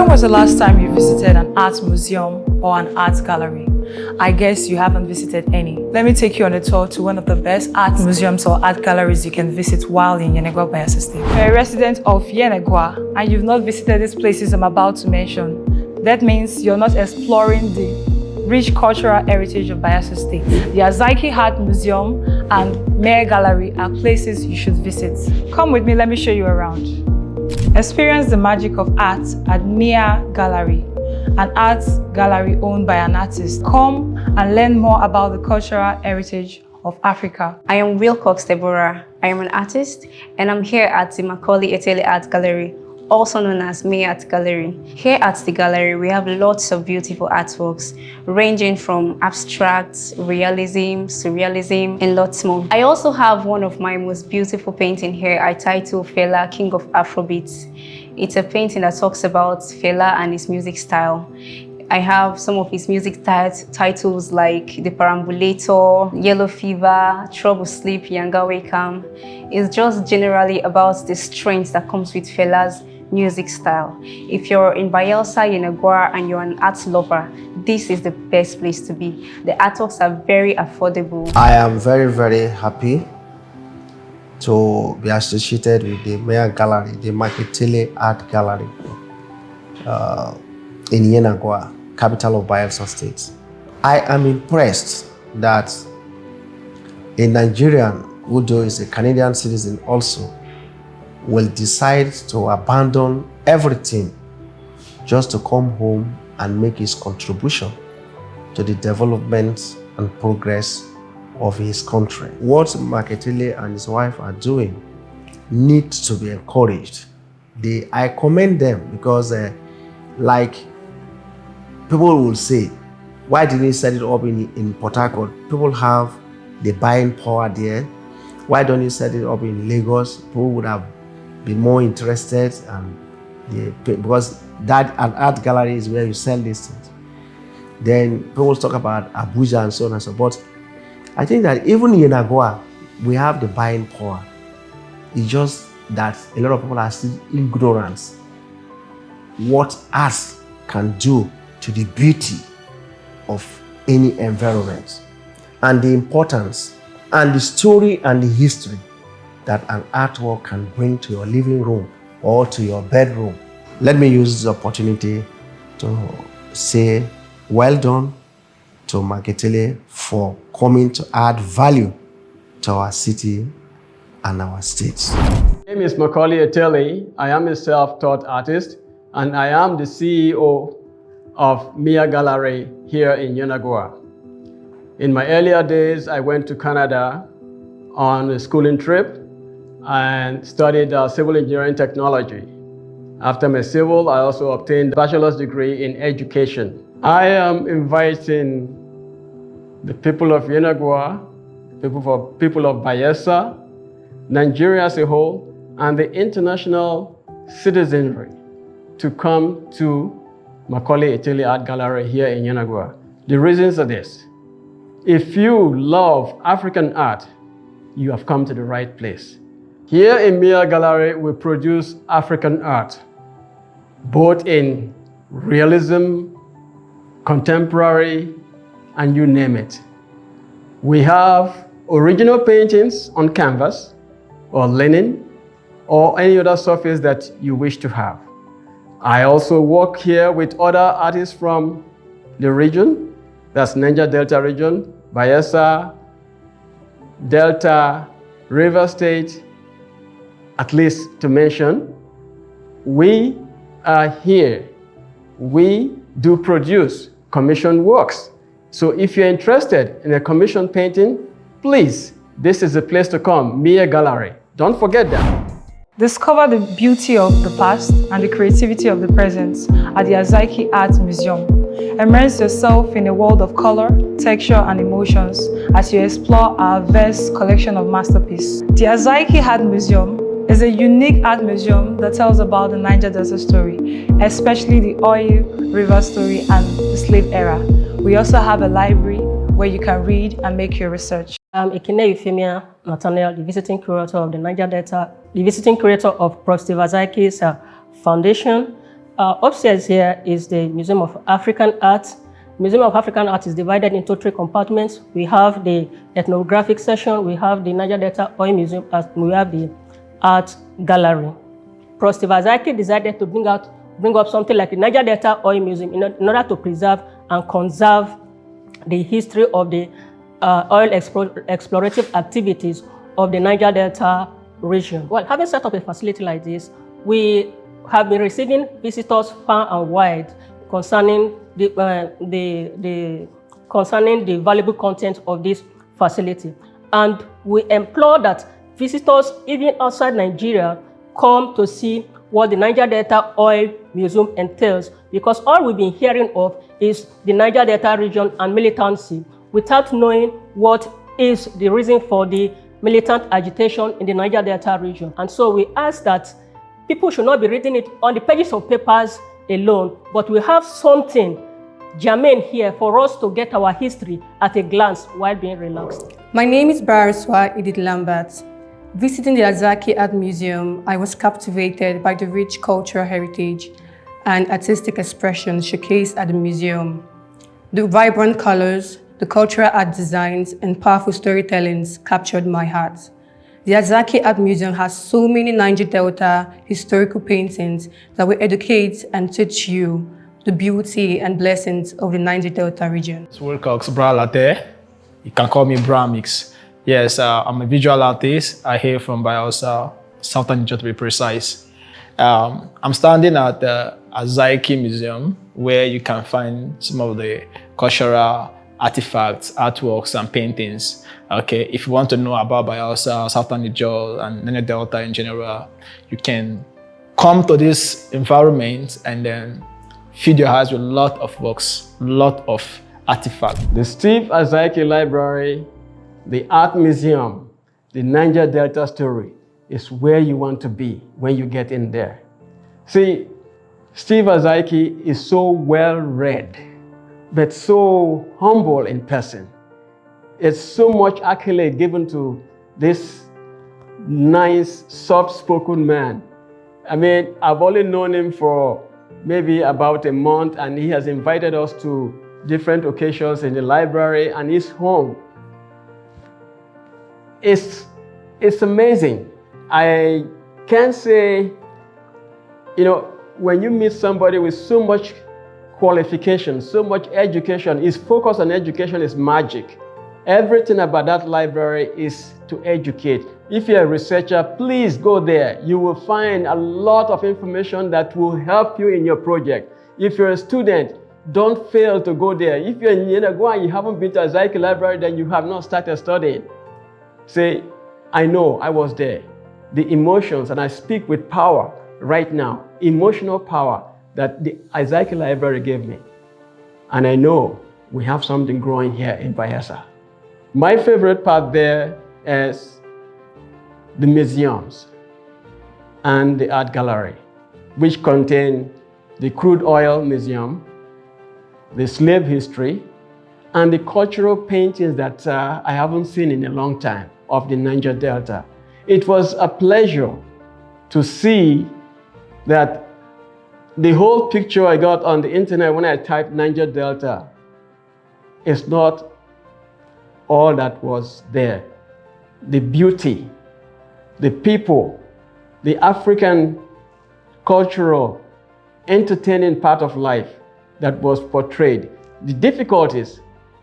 When was the last time you visited an art museum or an art gallery? I guess you haven't visited any. Let me take you on a tour to one of the best art museums or art galleries you can visit while in Yenagoa, Bayelsa State. If you're a resident of Yenagoa and you've not visited these places I'm about to mention, that means you're not exploring the rich cultural heritage of Bayelsa State. The Adie Art Museum and Jnr Gallery are places you should visit. Come with me, let me show you around. Experience the magic of art at Jnr Gallery, an art gallery owned by an artist. Come and learn more about the cultural heritage of Africa. I am Wilcox Deborah. I am an artist and I'm here at the Macaulay Eteli Art Gallery, also known as Jnr Art Gallery. Here at the gallery, we have lots of beautiful artworks, ranging from abstract, realism, surrealism, and lots more. I also have one of my most beautiful paintings here I titled Fela, King of Afrobeats. It's a painting that talks about Fela and his music style. I have some of his music titles like The Perambulator, Yellow Fever, Trouble Sleep, Yenagoa Calm. It's just generally about the strength that comes with Fela's music style. If you're in Bayelsa, Yenagoa, and you're an art lover, this is the best place to be. The artworks are very affordable. I am very, very happy to be associated with the Jnr Gallery, the Macaulay Art Gallery in Yenagoa, capital of Bayelsa State. I am impressed that a Nigerian, who though is a Canadian citizen also, will decide to abandon everything just to come home and make his contribution to the development and progress of his country. What Macaulay and his wife are doing needs to be encouraged. I commend them because like people will say, why didn't he set it up in Port Harcourt? People have the buying power there. Why don't you set it up in Lagos? People would have been more interested, and because that an art gallery is where you sell these things. Then people talk about Abuja and so on and so forth. I think that even in Yenagoa, we have the buying power. It's just that a lot of people are still ignorant what art can do to the beauty of any environment, and the importance and the story and the history that an artwork can bring to your living room or to your bedroom. Let me use this opportunity to say well done to Macaulay for coming to add value to our city and our state. My name is Macaulay Eteli. I am a self-taught artist, and I am the CEO of Jnr Gallery here in Yenagoa. In my earlier days, I went to Canada on a schooling trip and studied civil engineering technology. After my civil, I also obtained a bachelor's degree in education. I am inviting the people of Yenagoa, people of Bayelsa, Nigeria as a whole, and the international citizenry to come to Macaulay Eteli Art Gallery here in Yenagoa. The reasons are this. If you love African art, you have come to the right place. Here in Jnr Gallery, we produce African art, both in realism, contemporary, and you name it. We have original paintings on canvas, or linen, or any other surface that you wish to have. I also work here with other artists from the region, that's Niger Delta region, Bayelsa, Delta, River State, at least to mention. We are here. We do produce commissioned works. So if you're interested in a commissioned painting, please, this is the place to come, Jnr Gallery. Don't forget that. Discover the beauty of the past and the creativity of the present at the Adie Art Museum. Immerse yourself in a world of color, texture, and emotions as you explore our vast collection of masterpieces. The Adie Art Museum is a unique art museum that tells about the Niger Delta story, especially the oil river story and the slave era. We also have a library where you can read and make your research. I'm Ekene Euphemia Nathaniel, the visiting curator of the Niger Delta, the visiting curator of Prof. Adie's Foundation, Upstairs here is the Museum of African Art. Museum of African Art is divided into 3 compartments. We have the ethnographic section, we have the Niger Delta Oil Museum, and we have the art gallery. Prof. Steve Adie decided to bring up something like the Niger Delta Oil Museum in order to preserve and conserve the history of the oil explorative activities of the Niger Delta region. Well, having set up a facility like this, we have been receiving visitors far and wide concerning the valuable content of this facility. And we implore that visitors, even outside Nigeria, come to see what the Niger Delta Oil Museum entails, because all we've been hearing of is the Niger Delta region and militancy, without knowing what is the reason for the militant agitation in the Niger Delta region. And so we ask that people should not be reading it on the pages of papers alone, but we have something germane here for us to get our history at a glance while being relaxed. My name is Bayelsa Edith Lambert. Visiting the Azaki Art Museum, I was captivated by the rich cultural heritage and artistic expression showcased at the museum. The vibrant colors, the cultural art designs, and powerful storytellings captured my heart. The Azaki Art Museum has so many Niger Delta historical paintings that will educate and teach you the beauty and blessings of the Niger Delta region. It's Wilcox Bra Latte. You can call me Bra Mix. Yes, I'm a visual artist. I hail from Bayelsa, Southern Niger to be precise. I'm standing at the Azaki Museum, where you can find some of the cultural artifacts, artworks, and paintings. Okay, if you want to know about Bayelsa, Southern Niger, and Niger Delta in general, you can come to this environment and then feed your eyes with a lot of books, a lot of artifacts. The Steve Adie Library, the Art Museum, the Niger Delta story is where you want to be when you get in there. See, Steve Adie is so well read, but so humble in person. It's so much accolade given to this nice, soft-spoken man. I mean, I've only known him for maybe about a month, and he has invited us to different occasions in the library and his home. It's amazing. I can say, you know, when you meet somebody with so much qualification, so much education, his focus on education is magic. Everything about that library is to educate. If you're a researcher, please go there. You will find a lot of information that will help you in your project. If you're a student, don't fail to go there. If you're in Yenagoa and you haven't been to Azaki Library, then you have not started studying. Say, I know, I was there. The emotions, and I speak with power right now, emotional power that the Azaki Library gave me. And I know we have something growing here in Bayelsa. My favorite part there is the museums and the art gallery, which contain the crude oil museum, the slave history, and the cultural paintings that I haven't seen in a long time of the Niger Delta. It was a pleasure to see that the whole picture I got on the internet when I typed Niger Delta is not all that was there. The beauty, the people, the African cultural, entertaining part of life that was portrayed. The difficulties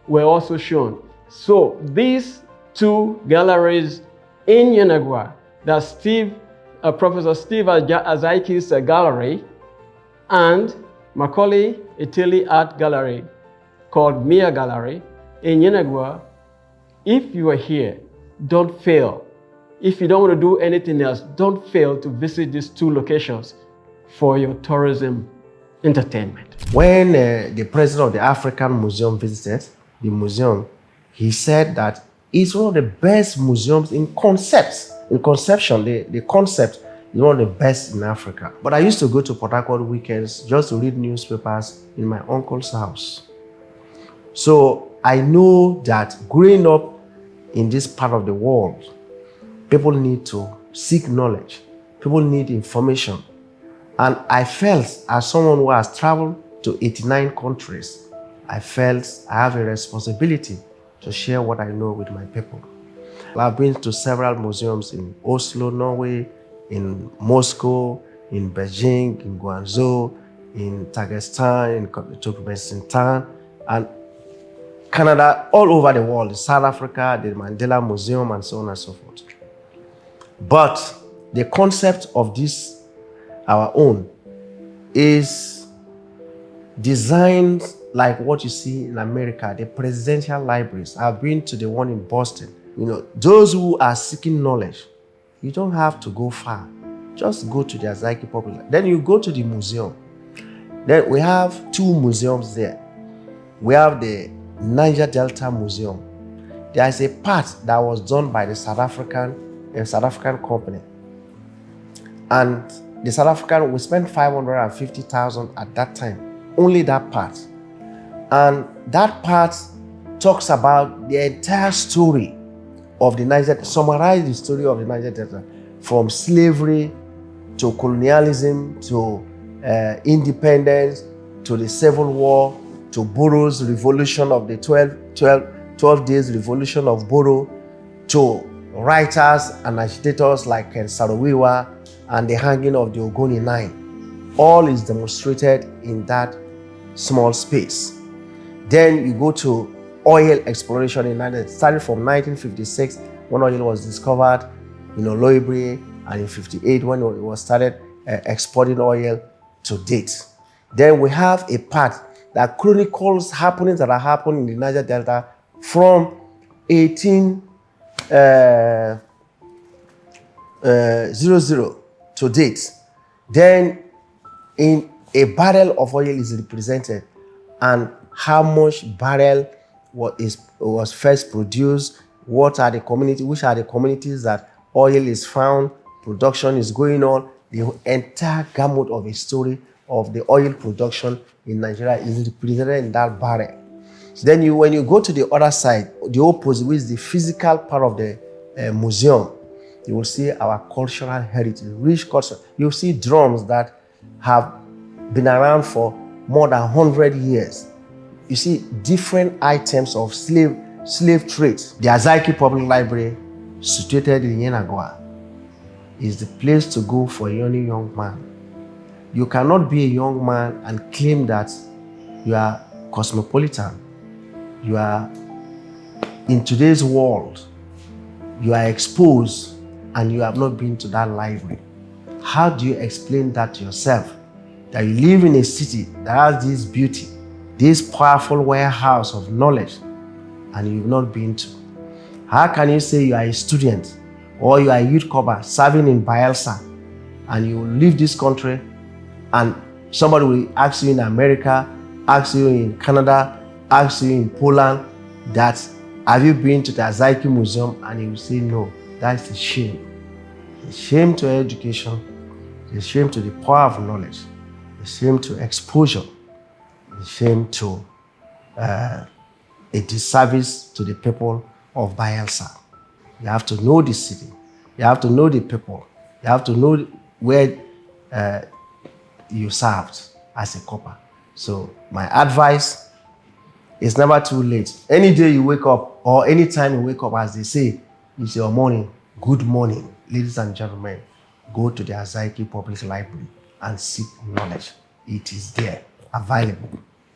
were also shown. So these 2 galleries in Yenagoa, that's Professor Steve Adie's gallery and Macaulay Eteli Art Gallery, called Mia Gallery in Yenagoa. If you are here, don't fail. If you don't want to do anything else, don't fail to visit these 2 locations for your tourism entertainment. When the president of the African Museum visited the museum, he said that it's one of the best museums in concepts. In conception, the concept is one of the best in Africa. But I used to go to Port Harcourt weekends just to read newspapers in my uncle's house. So I know that growing up in this part of the world, people need to seek knowledge. People need information. And I felt, as someone who has traveled to 89 countries, I felt I have a responsibility to share what I know with my people. I've been to several museums in Oslo, Norway, in Moscow, in Beijing, in Guangzhou, in Dagestan, in Turkmenistan, and Canada, all over the world, South Africa, the Mandela Museum, and so on and so forth. But the concept of this, our own, is designed like what you see in America, the presidential libraries. I've been to the one in Boston. You know, those who are seeking knowledge, you don't have to go far. Just go to the Azikiwe Public Library. Then you go to the museum. Then we have two museums there. We have the Niger Delta Museum. There is a part that was done by the South African company. And the South African, we spent 550,000 at that time. Only that part. And that part talks about the entire story of the Niger, summarize the story of the Niger Delta, from slavery to colonialism to independence to the Civil War to Boro's revolution of the 12 days revolution of Boro, to writers and agitators like Ken Saro-Wiwa and the hanging of the Ogoni Nine. All is demonstrated in that small space. Then you go to oil exploration in Nigeria. It started from 1956 when oil was discovered in Oloibiri, and in 58 when it was started exporting oil to date. Then we have a part that chronicles happenings that are happening in the Niger Delta from 1800 to date. Then in a barrel of oil is represented and how much barrel was first produced, what are the communities, which are the communities that oil is found, production is going on. The entire gamut of a story of the oil production in Nigeria is represented in that barrel. So then when you go to the other side, the opposite, which is the physical part of the museum, you will see our cultural heritage, rich culture. You'll see drums that have been around for more than 100 years. You see different items of slave trade. The Azikiwe Public Library, situated in Yenagoa, is the place to go for any young man. You cannot be a young man and claim that you are cosmopolitan. You are in today's world. You are exposed and you have not been to that library. How do you explain that to yourself? That you live in a city that has this beauty, this powerful warehouse of knowledge, and you've not been to? How can you say you are a student or you are a youth corps serving in Bayelsa and you leave this country and somebody will ask you in America, ask you in Canada, ask you in Poland that have you been to the Azikiwe Museum, and you will say no? That's a shame. A shame to education, a shame to the power of knowledge, a shame to exposure, a shame to a disservice to the people of Bayelsa. You have to know the city, you have to know the people, you have to know where you served as a copper. So my advice is never too late. Any day you wake up, or any time you wake up, as they say, it's your morning. Good morning, ladies and gentlemen. Go to the Azikiwe Public Library and seek knowledge. It is there, available.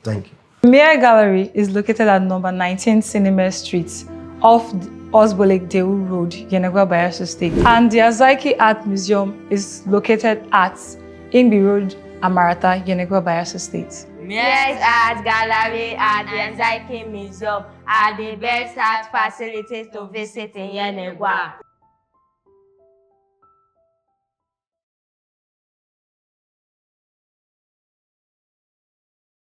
Thank you. Jnr Gallery is located at number 19 Cinema Street, off Osbolek Dewu Road, Yenagoa, Bayelsa State. And the Azikiwe Art Museum is located at Ingbi Road, Amarata, Yenagoa, Bayelsa State. Jnr Art Gallery and the Azikiwe Museum are the best art facilities to visit in Yenagoa.